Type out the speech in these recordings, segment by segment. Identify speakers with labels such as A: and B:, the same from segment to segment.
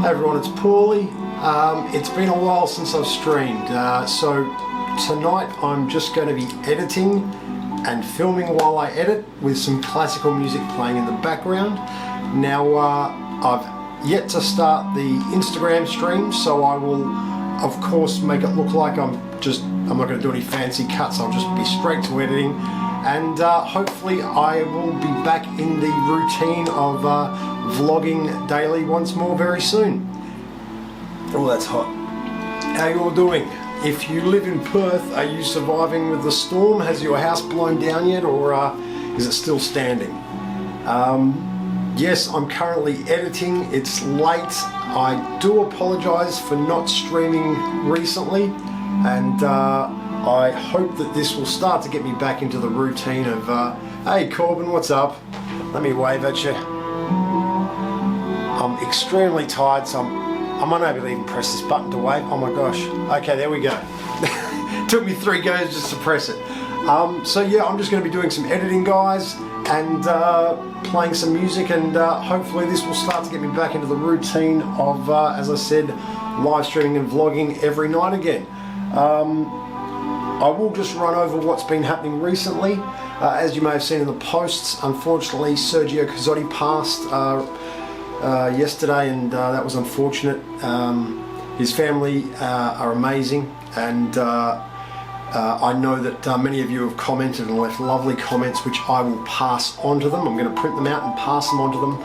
A: Hey everyone, it's Paulie. It's been a while since I've streamed, so tonight I'm just going to be editing and filming while I edit with some classical music playing in the background. Now I've yet to start the Instagram stream, so I will of course make it look like I'm not going to do any fancy cuts. I'll just be straight to editing, and hopefully I will be back in the routine of vlogging daily once more very soon. Oh, that's hot. How you all doing? If you live in Perth, are you surviving with the storm? Has your house blown down yet, or is it still standing? Yes, I'm currently editing. It's late. I do apologise for not streaming recently, and I hope that this will start to get me back into the routine of, hey Corbin, what's up? Let me wave at you. I'm extremely tired, so I'm unable to even press this button to wave. Oh my gosh. Okay, there we go. Took me 3 goes just to press it. So yeah, I'm just going to be doing some editing, guys, and playing some music, and hopefully this will start to get me back into the routine of, as I said, live streaming and vlogging every night again. I will just run over what's been happening recently. As you may have seen in the posts, unfortunately Sergio Cazzotti passed yesterday, and that was unfortunate. His family are amazing, and I know that many of you have commented and left lovely comments, which I will pass on to them. I'm going to print them out and pass them on to them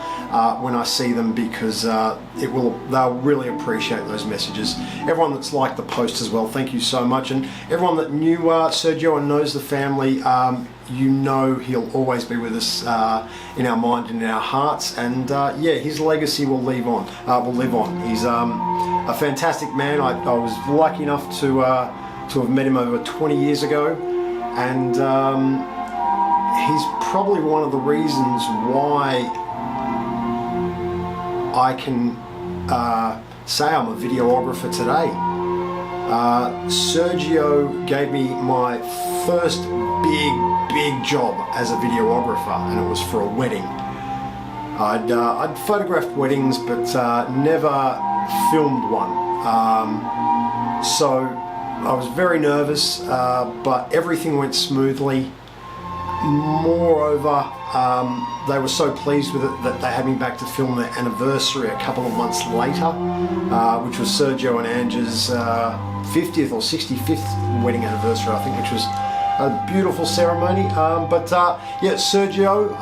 A: when I see them, because they'll really appreciate those messages. Everyone that's liked the post as well, thank you so much, and everyone that knew Sergio and knows the family, you know he'll always be with us in our mind and in our hearts, and yeah, his legacy will live on. He's a fantastic man. I was lucky enough to have met him over 20 years ago, and he's probably one of the reasons why I can say I'm a videographer today. Sergio gave me my first big job as a videographer, and it was for a wedding. I'd photographed weddings, but never filmed one. So I was very nervous, but everything went smoothly. Moreover, they were so pleased with it that they had me back to film their anniversary a couple of months later, which was Sergio and Angie's 50th or 65th wedding anniversary, I think, which was a beautiful ceremony. Yeah, Sergio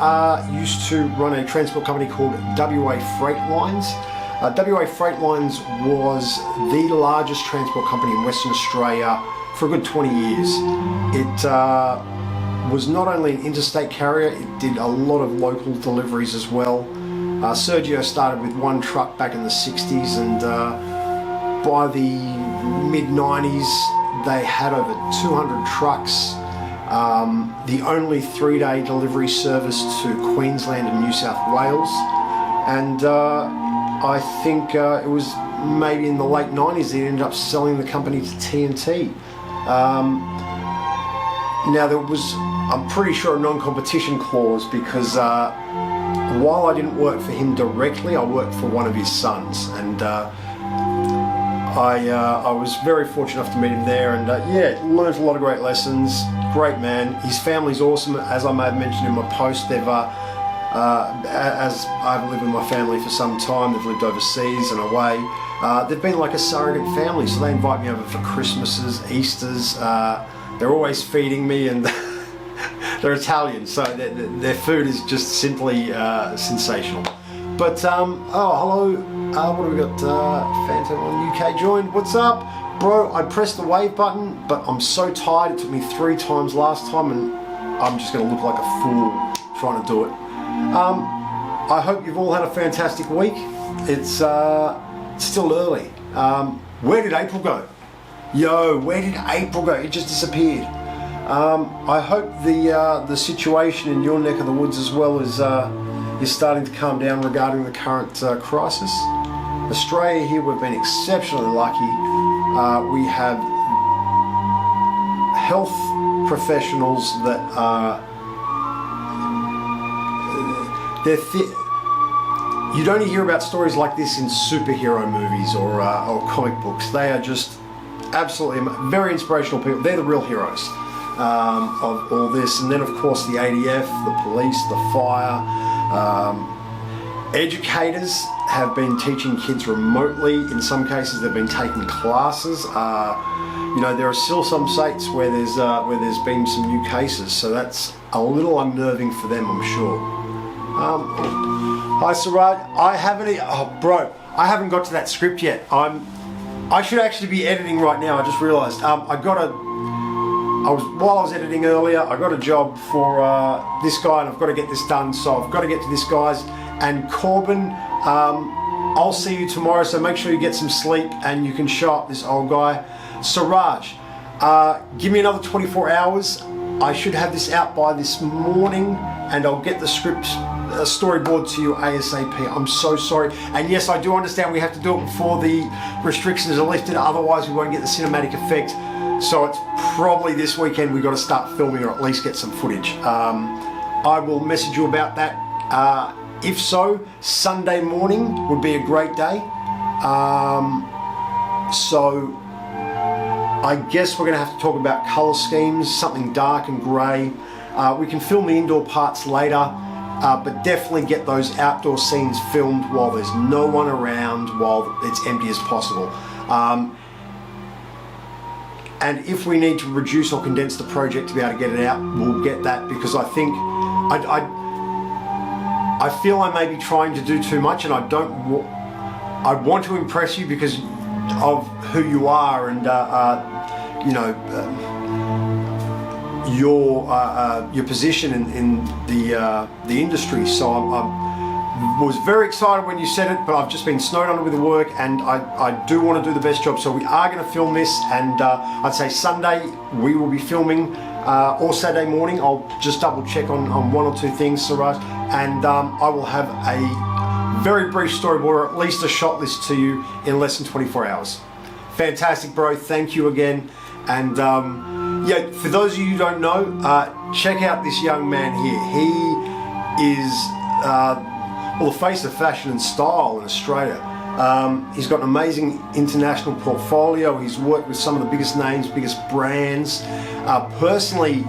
A: used to run a transport company called WA Freight Lines. WA Freight Lines was the largest transport company in Western Australia for a good 20 years. It was not only an interstate carrier, it did a lot of local deliveries as well. Sergio started with 1 truck back in the 60s, and by the mid-90s they had over 200 trucks. The only 3-day delivery service to Queensland and New South Wales, and I think it was maybe in the late 90s they ended up selling the company to TNT. Now there was, I'm pretty sure, a non-competition clause, because while I didn't work for him directly, I worked for one of his sons, and I was very fortunate enough to meet him there, and yeah, learned a lot of great lessons. Great man. His family's awesome, as I may have mentioned in my post. They've as I've lived with my family for some time, they've lived overseas and away. They've been like a surrogate family, so they invite me over for Christmases, Easters. They're always feeding me, and they're Italian, so their food is just simply sensational. But oh, hello, what have we got? Phantom on UK joined. What's up, bro? I pressed the wave button, but I'm so tired. It took me 3 times last time, and I'm just going to look like a fool trying to do it. I hope you've all had a fantastic week. It's still early. Where did April go? Yo, where did April go? It just disappeared. I hope the situation in your neck of the woods as well is starting to calm down regarding the current crisis. Australia here, we've been exceptionally lucky. We have health professionals that are you'd only hear about stories like this in superhero movies or comic books. They are just absolutely very inspirational people. They're the real heroes of all this. And then of course the ADF, the police, the fire. Educators have been teaching kids remotely. In some cases they've been taking classes. You know, there are still some states where there's been some new cases, so that's a little unnerving for them, I'm sure. Hi Siraj, I haven't got to that script yet. I should actually be editing right now. I just realised. While I was editing earlier, I got a job for this guy, and I've got to get this done. So I've got to get to this guy's. And Corbin, I'll see you tomorrow. So make sure you get some sleep, and you can show up this old guy. Siraj, give me another 24 hours. I should have this out by this morning, and I'll get the script storyboard to you ASAP. I'm so sorry. And yes, I do understand we have to do it before the restrictions are lifted, otherwise we won't get the cinematic effect. So it's probably this weekend we've got to start filming, or at least get some footage. I will message you about that. If so, Sunday morning would be a great day. So I guess we're going to have to talk about colour schemes, something dark and grey. We can film the indoor parts later, but definitely get those outdoor scenes filmed while there's no one around, while it's empty as possible. And if we need to reduce or condense the project to be able to get it out, we'll get that, because I think I feel I may be trying to do too much, and I want to impress you because of who you are, and you know, your position in the industry. So I was very excited when you said it, but I've just been snowed under with the work, and I do want to do the best job. So we are going to film this, and I'd say Sunday we will be filming, or Saturday morning. I'll just double check on one or two things, Siraj, and I will have a very brief storyboard, or at least a shot list to you in less than 24 hours. Fantastic, bro. Thank you again. And yeah, for those of you who don't know, check out this young man here. He is well, the face of fashion and style in Australia. He's got an amazing international portfolio. He's worked with some of the biggest names, biggest brands. Personally,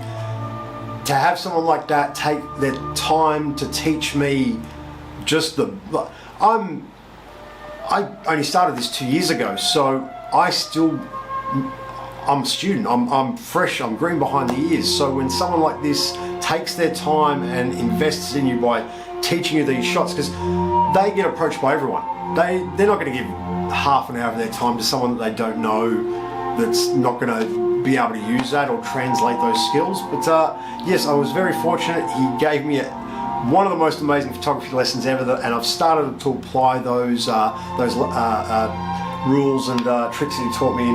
A: to have someone like that take their time to teach me just I only started this 2 years ago, so I'm a student, I'm fresh, I'm green behind the ears. So when someone like this takes their time and invests in you by teaching you these shots, because they get approached by everyone. They're not going to give half an hour of their time to someone that they don't know, that's not going to be able to use that or translate those skills. But yes, I was very fortunate. He gave me one of the most amazing photography lessons ever, and I've started to apply those rules and tricks that he taught me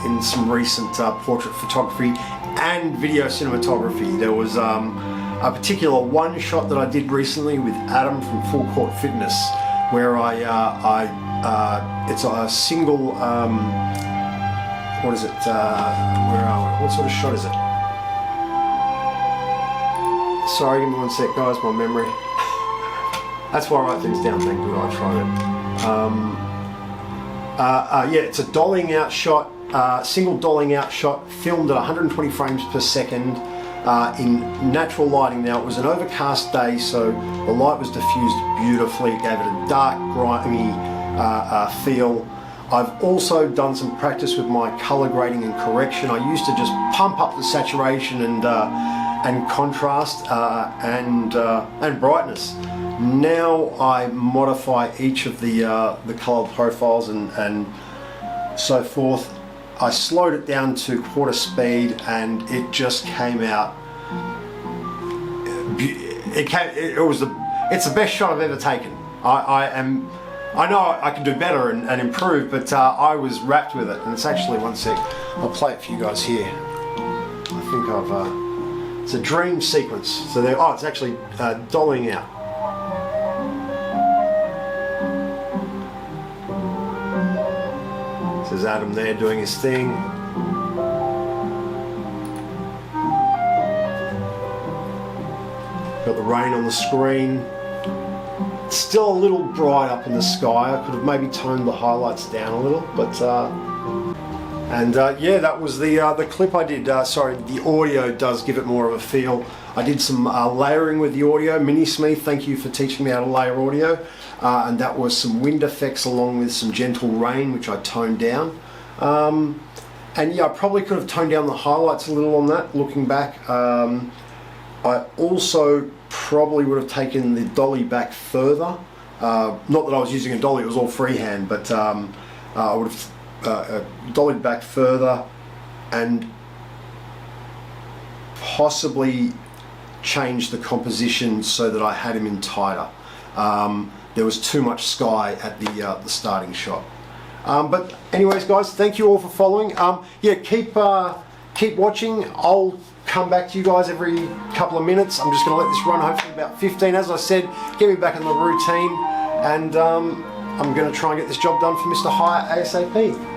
A: in some recent portrait photography and video cinematography. There was a particular one shot that I did recently with Adam from Full Court Fitness, where it's a single, what is it, where are we? What sort of shot is it? Sorry, give me one sec, guys, my memory. That's why I write things down, thank you, I tried it. Yeah, it's a dollying out shot, single dollying out shot, filmed at 120 frames per second in natural lighting. Now, it was an overcast day, so the light was diffused beautifully. It gave it a dark, grimy feel. I've also done some practice with my color grading and correction. I used to just pump up the saturation and contrast and brightness. Now I modify each of the color profiles and so forth. I slowed it down to quarter speed, and it just came out. It's the best shot I've ever taken. I know I can do better and improve, but I was wrapped with it. And it's actually, one sec, I'll play it for you guys here. I think it's a dream sequence. So it's actually dollying out. There's Adam there doing his thing. Got the rain on the screen. Still a little bright up in the sky. I could have maybe toned the highlights down a little, but yeah, that was the clip I did. Sorry, the audio does give it more of a feel. I did some layering with the audio. Mini Smith, thank you for teaching me how to layer audio. And that was some wind effects along with some gentle rain, which I toned down. And yeah, I probably could have toned down the highlights a little on that, looking back. I also probably would have taken the dolly back further. Not that I was using a dolly, it was all freehand, but I would have dollied back further and possibly changed the composition so that I had him in tighter. There was too much sky at the starting shot. But anyways, guys, thank you all for following. Yeah, keep watching. I'll come back to you guys every couple of minutes. I'm just going to let this run hopefully about 15. As I said, get me back in the routine, and I'm going to try and get this job done for Mr. Hire ASAP.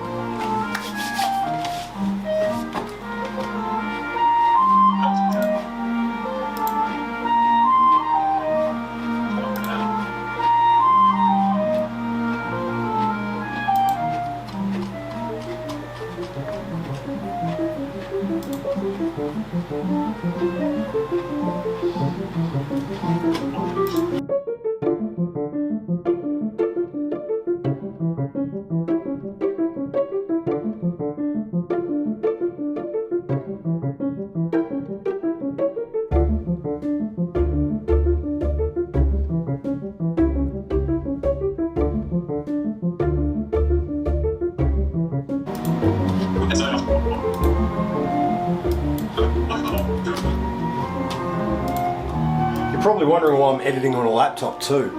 A: You're probably wondering why I'm editing on a laptop too.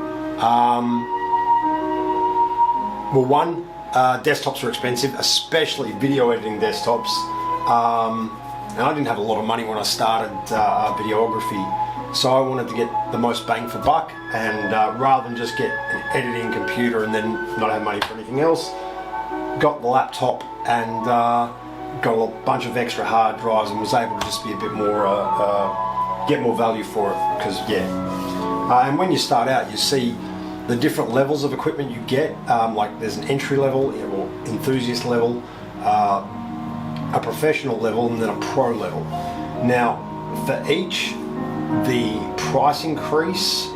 A: Well, one, desktops are expensive, especially video editing desktops. And I didn't have a lot of money when I started videography, so I wanted to get the most bang for buck, and rather than just get an editing computer and then not have money for anything else, got the laptop and got a bunch of extra hard drives and was able to just be a bit more, get more value for it, because yeah. And when you start out, you see the different levels of equipment you get, like there's an entry level or enthusiast level, a professional level, and then a pro level. Now, for each, the price increase,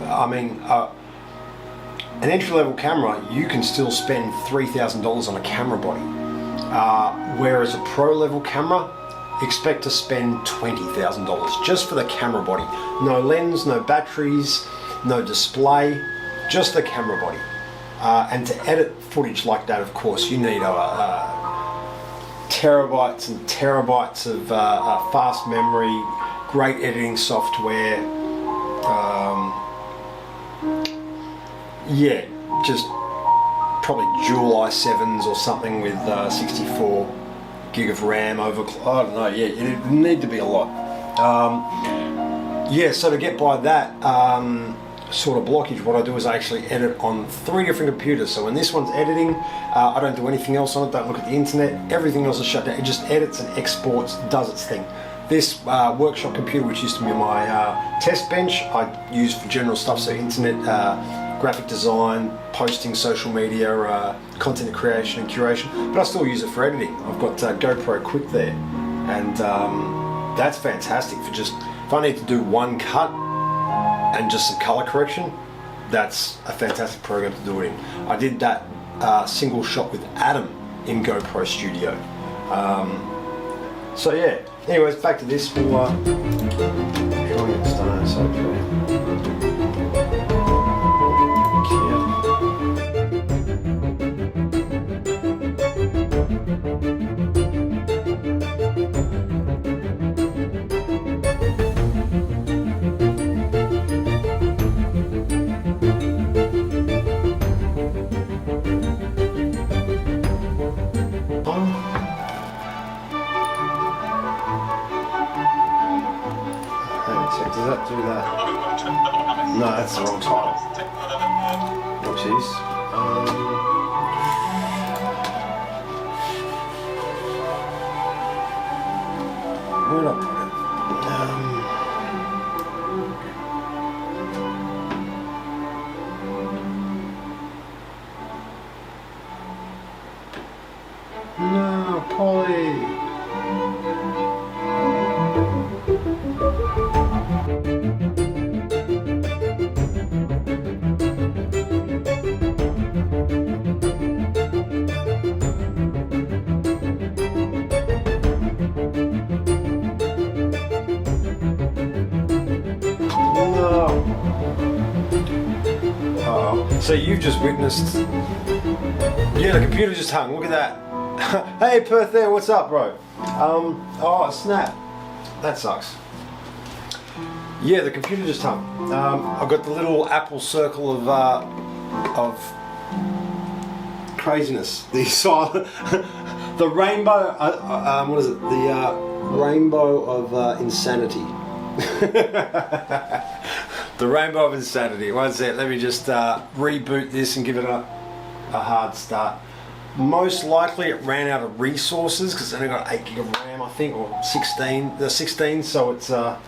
A: I mean, an entry level camera, you can still spend $3,000 on a camera body. Whereas a pro level camera, expect to spend $20,000 just for the camera body. No lens, no batteries, no display, just the camera body. And to edit footage like that, of course, you need terabytes and terabytes of fast memory, great editing software. Yeah, just probably dual i7s or something with 64 gig of RAM over, I don't know, yeah, it would need to be a lot. Yeah, so to get by that sort of blockage, what I do is I actually edit on 3 different computers. So when this one's editing, I don't do anything else on it, don't look at the internet, everything else is shut down. It just edits and exports, does its thing. This workshop computer, which used to be my test bench, I use for general stuff, so internet, graphic design, posting, social media, content creation and curation, but I still use it for editing. I've got GoPro Quick there, and that's fantastic for just, if I need to do one cut and just some color correction, that's a fantastic program to do it in. I did that single shot with Adam in GoPro Studio. So yeah, anyways, back to this. We'll try and get this done ASAP. Does that do that? No, that's the wrong title. Whoopsies. Where did I put it? Holly. So you've just witnessed, yeah, the computer just hung, look at that. Hey Perth there, what's up bro? Oh snap, that sucks. Yeah, the computer just hung. I've got the little Apple circle of craziness. The silent, the rainbow, what is it? The rainbow of insanity. The rainbow of insanity. One sec, let me just reboot this and give it a hard start. Most likely it ran out of resources because it's only got 8 gig of RAM, I think, or 16, so it's oh,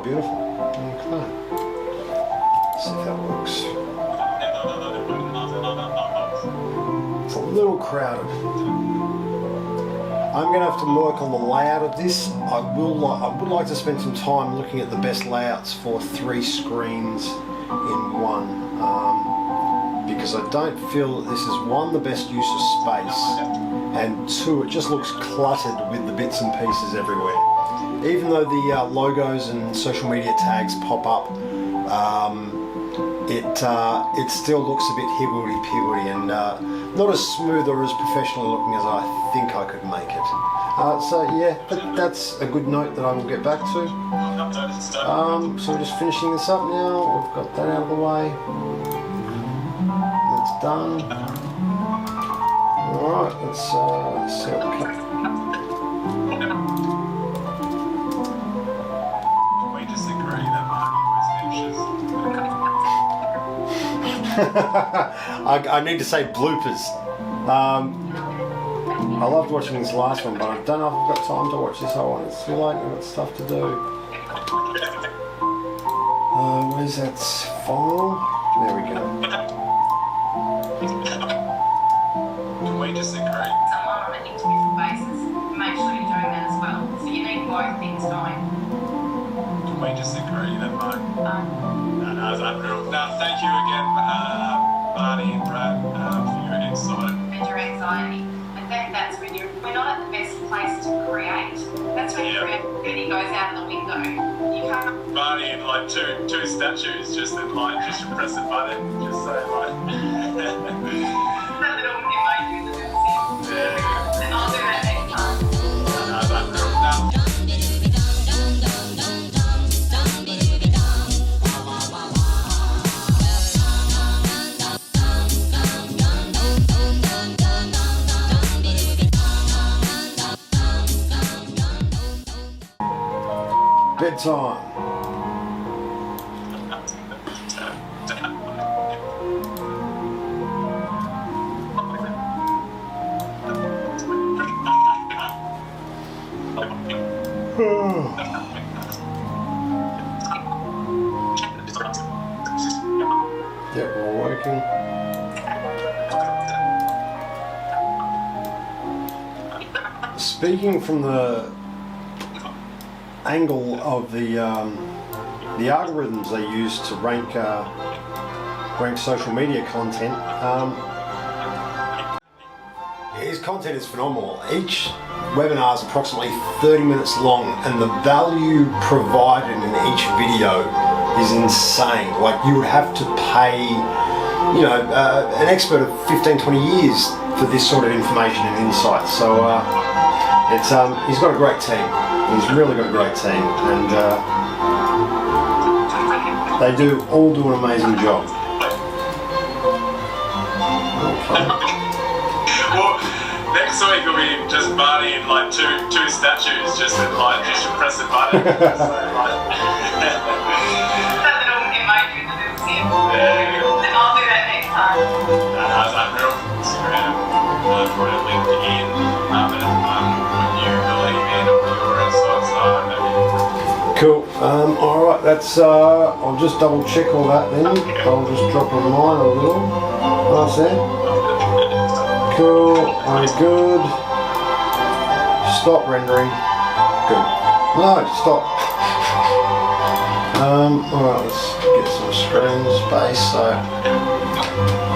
A: beautiful. Okay. Let's see if that works. It's a little crowded. I'm going to have to work on the layout of this. I would like to spend some time looking at the best layouts for 3 screens in one, because I don't feel that this is, 1, the best use of space, and 2, it just looks cluttered with the bits and pieces everywhere. Even though the logos and social media tags pop up, it still looks a bit higgledy-piggledy and not as smooth or as professionally looking as I think I could make it. So yeah, that's a good note that I will get back to. So we're just finishing this up now. We've got that out of the way. That's done. Alright, let's see what we can. I need to say bloopers. I loved watching this last one, but I don't know if I've got time to watch this whole one. It's too late, I've got stuff to do. Where's that file? There we go.
B: Can we disagree? Someone on an intermittent basis, make sure you're doing that as well. So you need both things going. Can we disagree then, mate? No, that's unreal. No, thank you again, Marty and Brad, for your insight. And your anxiety. I think that's when we're not at the best place to create. That's when creativity goes out the window. You can't. Marty in like two statues, just in like, just press a button, just say like. That little emoji, the little thing. Yeah. And I'll do that next time. No, that's unreal. No.
A: Bedtime. Yep, we're working. Speaking from the angle of the algorithms they use to rank social media content, his content is phenomenal. Each webinar is approximately 30 minutes long, and the value provided in each video is insane. Like, you would have to pay, you know, an expert of 15-20 years for this sort of information and insight. So he's got a great team. He's really got a great team, and they all do an amazing job. Okay.
B: Well, next week will be just Marty in like two statues, just in like, just press a button. So, like, that little emoji, the little thing. Yeah. And I'll do that next time. That's unreal. Instagram, put a link in, when you believe in your insights are, maybe.
A: Cool. Alright, that's I'll just double check all that then. I'll just drop on mine a little. Nice there. Cool, I'm good. Stop rendering. Good. No, stop. Alright, let's get some screen space. So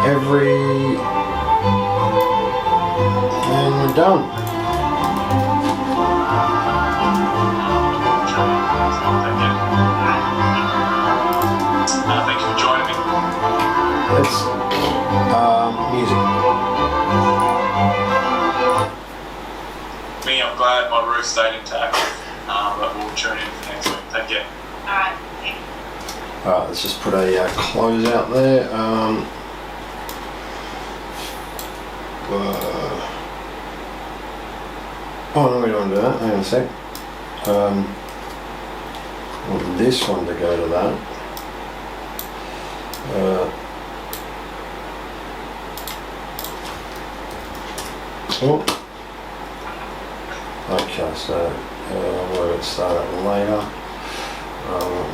A: and we're done.
B: Thank you for joining me.
A: It's music.
B: Me, I'm glad my roof stayed intact, but we'll tune in for next week. Take care. Alright.
A: Alright, let's just put a close out there. Oh no, we don't do that. Hang on a sec. I want this one to go to that. Okay, so we'll start that later.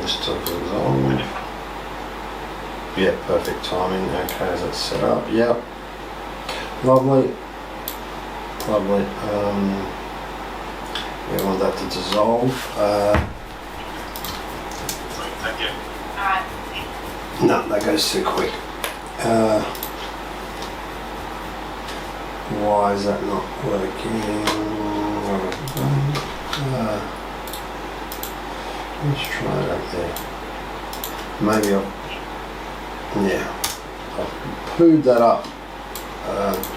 A: This took us on. Yeah, perfect timing. Okay, is that set up? Yep. Lovely. Lovely. We want that to dissolve.
B: Thank you. Alright.
A: No, that goes too quick. Why is that not working? Let's try it up there. Maybe I'll pooed that up.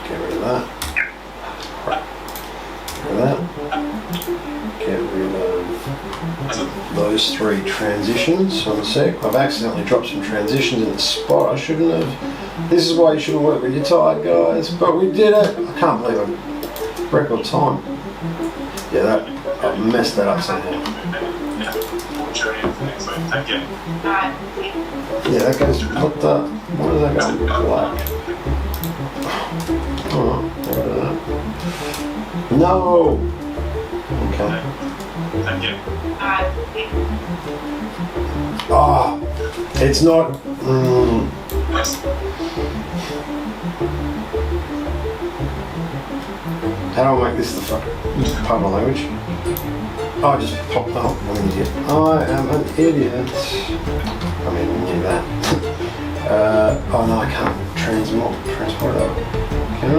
A: Get rid of that. Get rid of that. Get rid of those three transitions. One sec. I've accidentally dropped some transitions in the spot I shouldn't have. This is why you shouldn't work when you're tired, guys. But we did it. I can't believe it. Record time. Yeah, I messed that up somehow.
B: We'll tune in for next week. Thank you.
A: Yeah, that goes, what does that go? Black. Oh, no! Okay.
B: Thank you.
A: Oh, it's not. How do I make this the fucking part of my language? Oh, I just popped up. I'm an idiot. I am an idiot. I mean, I knew that. Oh no, I can't transport it over. Can I?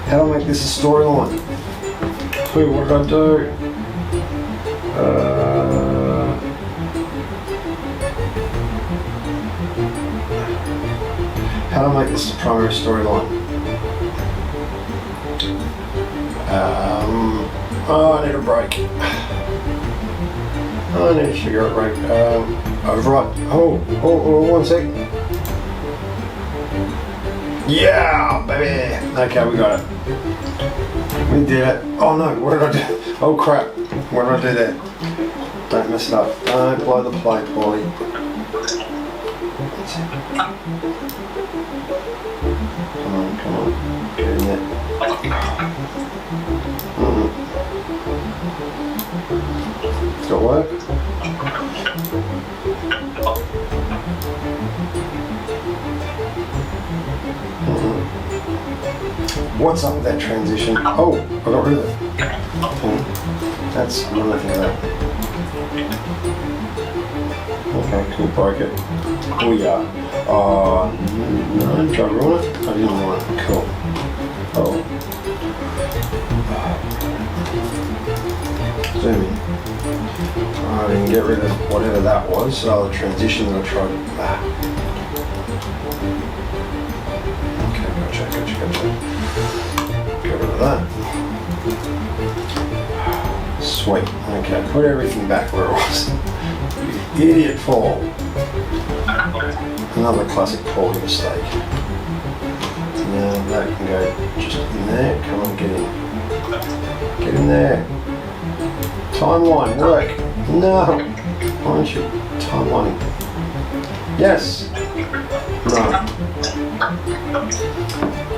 A: How do I make this a storyline? Clue, what did I do? How do I make this a primary storyline? Oh, I need a break. I need a cigarette break. Override. Oh, one sec. Yeah, baby. Okay, we got it. We did it. Oh no, what did I do? Oh crap. What did I do there? Don't mess it up. Don't blow the plate, Paulie. Come on. Get in there. Does it work? What's up with that transition? Oh, I got rid of it. That's another thing of that. Okay, cool, broke it. Oh yeah. No, did I ruin it? I didn't ruin it. Cool. Oh. Zoom in. I didn't get rid of whatever that was, so the transition that I tried. Okay, gotcha. Get rid of that. Sweet. Okay, put everything back where it was. You idiot, Paul. Another classic Paulie mistake. Now that can go just in there. Come on, get in. Get in there. Timeline, work. No. Why don't you timeline? Yes. No.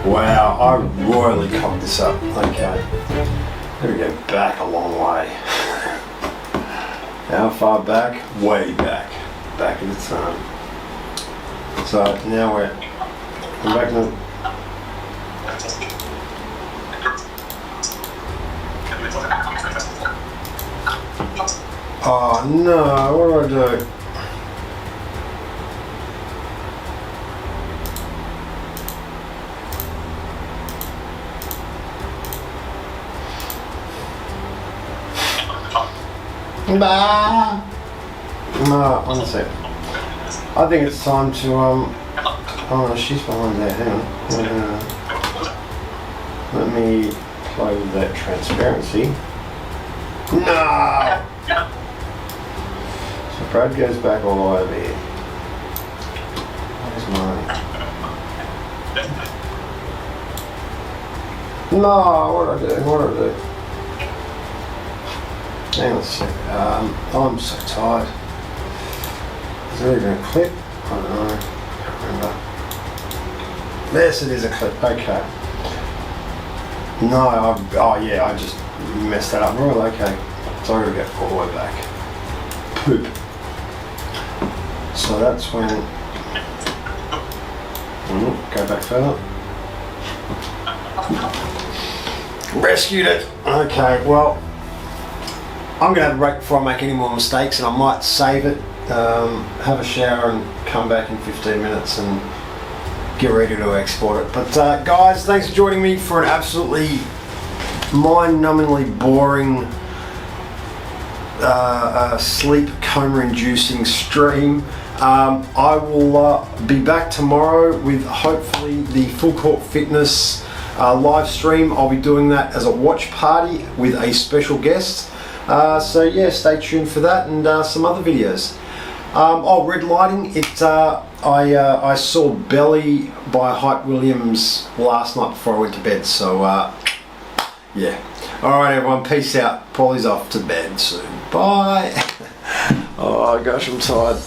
A: Wow, I royally cocked this up. Okay. Gotta go back a long way. How far back? Way back. Back in the time. So now we're back to. Oh no, what do I do? Nah. No, one sec. I think it's time to oh, she's behind there. Hang on. Let me play with that transparency. No. So Brad goes back all the way over here. Where's mine? No. What do I do? Hang on a sec. I'm so tired. Is there even a clip? I don't know. I can't remember. Yes, it is a clip. Okay. No, oh yeah, I just messed that up. Well, okay. So I'm going to go all the way back. Poop. So that's when... go back further. Rescued it. Okay, well... I'm going to have a break before I make any more mistakes, and I might save it, have a shower and come back in 15 minutes and get ready to export it. But guys, thanks for joining me for an absolutely mind-numbingly boring, sleep coma-inducing stream. I will be back tomorrow with hopefully the Full Court Fitness live stream. I'll be doing that as a watch party with a special guest. So yeah, stay tuned for that and some other videos. Oh, red lighting. I saw Belly by Hype Williams last night before I went to bed. So yeah. All right, everyone. Peace out. Paulie's off to bed soon. Bye. Oh gosh, I'm tired.